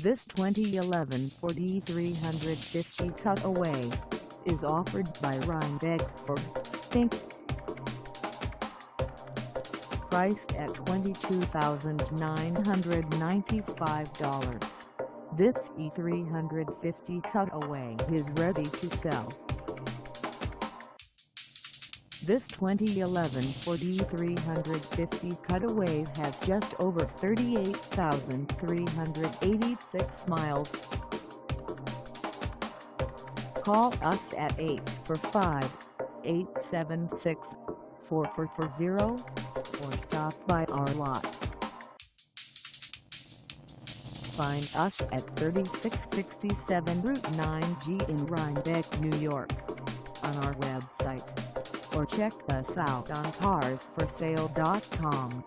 This 2011 Ford E-350 Cutaway is offered by Rhinebeck Ford, Inc. Priced at $22,995, this E-350 Cutaway is ready to sell. This 2011 Ford E-350 Cutaway has just over 38,386 miles. Call us at 845-876-4440 or stop by our lot. Find us at 3667 Route 9G in Rhinebeck, New York, on our website, or check us out on carsforsale.com.